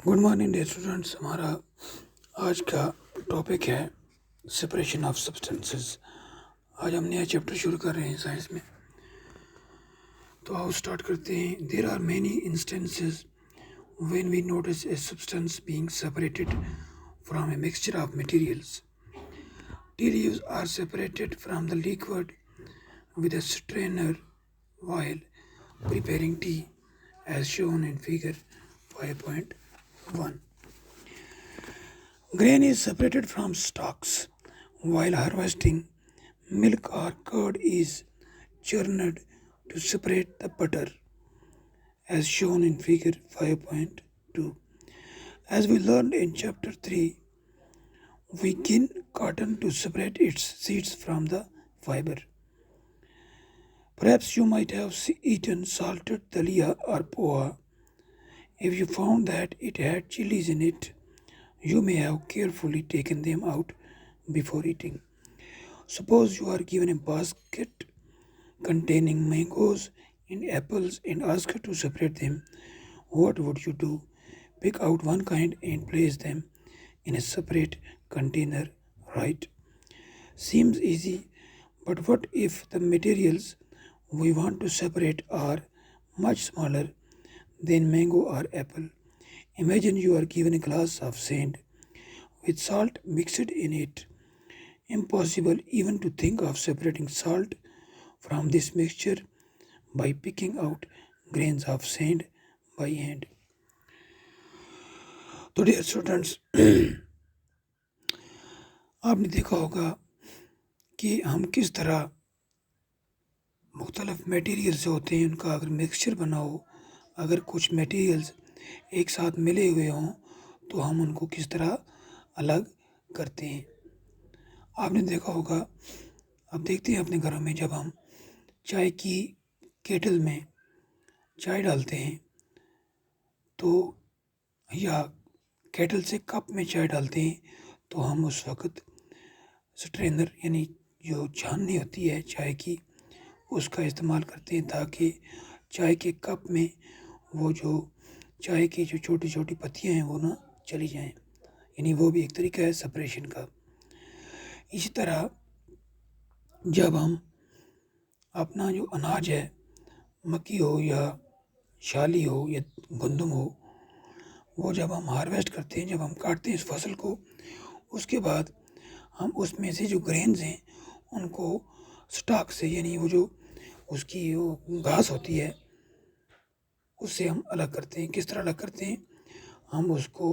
Good morning dear students. हमारा आज का टॉपिक है सेपरेशन ऑफ सब्सटेंसेस। आज हम नया चैप्टर शुरू कर रहे हैं साइंस में। तो आओ स्टार्ट करते हैं। There are many instances when we notice a substance being separated from a mixture of materials. Tea leaves are separated from the liquid with a strainer while preparing tea, as shown in figure 5.1. Grain is separated from stalks while harvesting. Milk or curd is churned to separate the butter, as shown in figure 5.2. As we learned in chapter 3, we gin cotton to separate its seeds from the fiber. Perhaps you might have eaten salted dalia or poha. If you found that it had chilies in it, you may have carefully taken them out before eating. Suppose you are given a basket containing mangoes and apples and asked to separate them. What would you do? Pick out one kind and place them in a separate container, right? Seems easy, but what if the materials we want to separate are much smaller than mango or apple? Imagine you are given a glass of sand with salt mixed in it. Impossible even to think of separating salt from this mixture by picking out grains of sand by hand. तो dear students, आपने देखा होगा कि हम किस तरह मुख्तलिफ materials जो होते हैं उनका अगर मिक्सचर बना हो, अगर कुछ मटेरियल्स एक साथ मिले हुए हों तो हम उनको किस तरह अलग करते हैं। आपने देखा होगा, अब देखते हैं अपने घरों में जब हम चाय की केटल में चाय डालते हैं तो या केटल से कप में चाय डालते हैं तो हम उस वक्त स्ट्रेनर यानी जो छाननी होती है चाय की उसका इस्तेमाल करते हैं ताकि चाय के कप में वो जो चाय की जो छोटी छोटी पत्तियां हैं वो ना चली जाएं, यानी वो भी एक तरीका है सेपरेशन का। इसी तरह जब हम अपना जो अनाज है, मक्की हो या शाली हो या गंदम हो, वो जब हम हार्वेस्ट करते हैं, जब हम काटते हैं इस फसल को, उसके बाद हम उसमें से जो ग्रेन्स हैं उनको स्टॉक से यानी वो जो उसकी वो घास होती है उससे हम अलग करते हैं। किस तरह अलग करते हैं? हम उसको,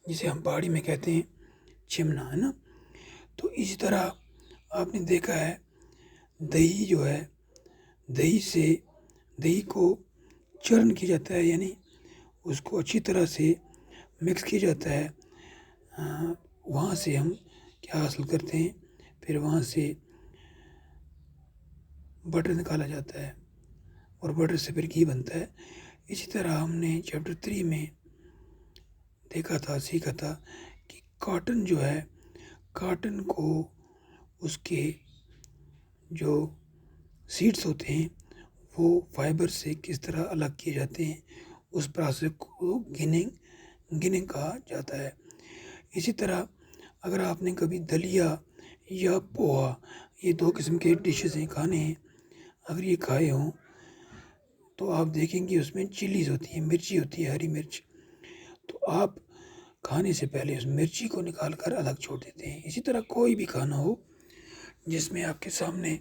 जिसे हम पहाड़ी में कहते हैं चिमना, है ना। तो इसी तरह आपने देखा है दही जो है, दही को चर्न किया जाता है, यानी उसको अच्छी तरह से मिक्स किया जाता है। वहाँ से हम क्या हासिल करते हैं, फिर वहाँ से बटर निकाला जाता है और बटर से फिर घी बनता है। इसी तरह हमने चैप्टर 3 में देखा था, सीखा था कि कॉटन जो है, कॉटन को उसके जो सीड्स होते हैं वो फाइबर से किस तरह अलग किए जाते हैं, उस प्रोसेस को गिनिंग कहा जाता है। इसी तरह अगर आपने कभी दलिया या पोहा, ये 2 किस्म के डिशेस हैं, खाने हैं, अगर ये खाए हों तो आप देखेंगे उसमें चिलीज होती है, मिर्ची होती है, हरी मिर्च। तो आप खाने से पहले उस मिर्ची को निकाल कर अलग छोड़ देते हैं। इसी तरह कोई भी खाना हो जिसमें आपके सामने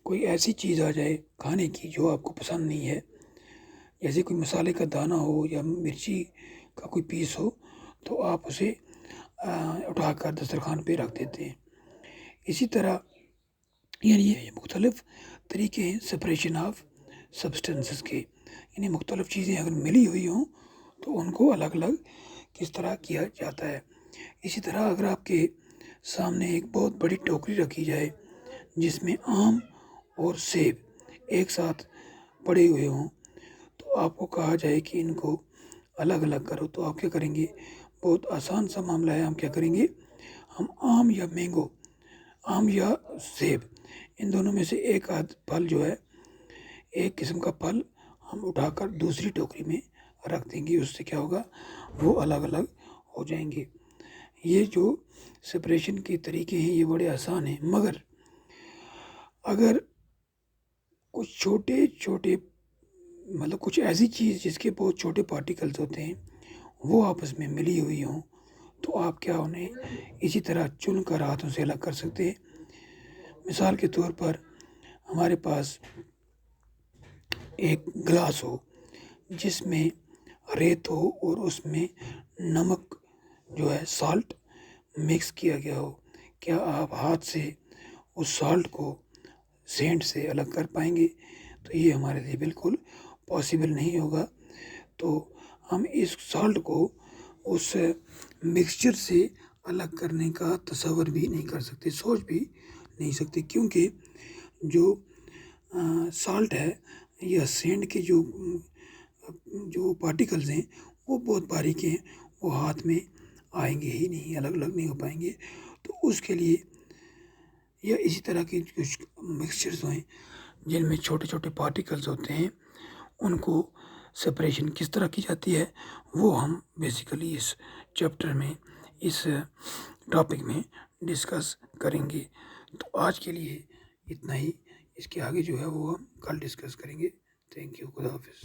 कोई ऐसी चीज़ आ जाए खाने की जो आपको पसंद नहीं है, जैसे कोई मसाले का दाना हो या मिर्ची का कोई पीस हो, तो आप उसे उठाकर दस्तरखान पे रख देते हैं। इसी तरह यानी ये मुख्तलिफ तरीके हैं सेपरेशन ऑफ सब्सटेंसेस के, यानी मुख्तलिफ चीज़ें अगर मिली हुई हों तो उनको अलग अलग किस तरह किया जाता है। इसी तरह अगर आपके सामने एक बहुत बड़ी टोकरी रखी जाए जिसमें आम और सेब एक साथ पड़े हुए हों, तो आपको कहा जाए कि इनको अलग अलग करो, तो आप क्या करेंगे? बहुत आसान सा मामला है। हम क्या करेंगे? हम आम या सेब, इन दोनों में से एक किस्म का फल हम उठाकर दूसरी टोकरी में रख देंगे, उससे क्या होगा, वो अलग अलग हो जाएंगे। ये जो सेपरेशन के तरीके हैं ये बड़े आसान हैं, मगर अगर कुछ छोटे छोटे मतलब कुछ ऐसी चीज़ जिसके बहुत छोटे पार्टिकल्स होते हैं वो आपस में मिली हुई हों, तो आप क्या उन्हें इसी तरह चुन कर हाथों से अलग कर सकते हैं। मिसाल के तौर पर हमारे पास एक ग्लास हो जिसमें रेत हो और उसमें नमक जो है साल्ट मिक्स किया गया हो, क्या आप हाथ से उस साल्ट को सेंट से अलग कर पाएंगे? तो ये हमारे लिए बिल्कुल पॉसिबल नहीं होगा। तो हम इस साल्ट को उस मिक्सचर से अलग करने का तसव्वुर भी नहीं कर सकते, सोच भी नहीं सकते, क्योंकि जो साल्ट है या सेंट के जो पार्टिकल्स हैं वो बहुत बारीक हैं, वो हाथ में आएंगे ही नहीं, अलग अलग नहीं हो पाएंगे। तो उसके लिए या इसी तरह के कुछ मिक्सचर्स हैं जिनमें छोटे छोटे पार्टिकल्स होते हैं, उनको सेपरेशन किस तरह की जाती है वो हम बेसिकली इस चैप्टर में, इस टॉपिक में डिस्कस करेंगे। तो आज के लिए इतना ही, इसके आगे जो है वो हम कल डिस्कस करेंगे। थैंक यू, खुदा हाफिज़।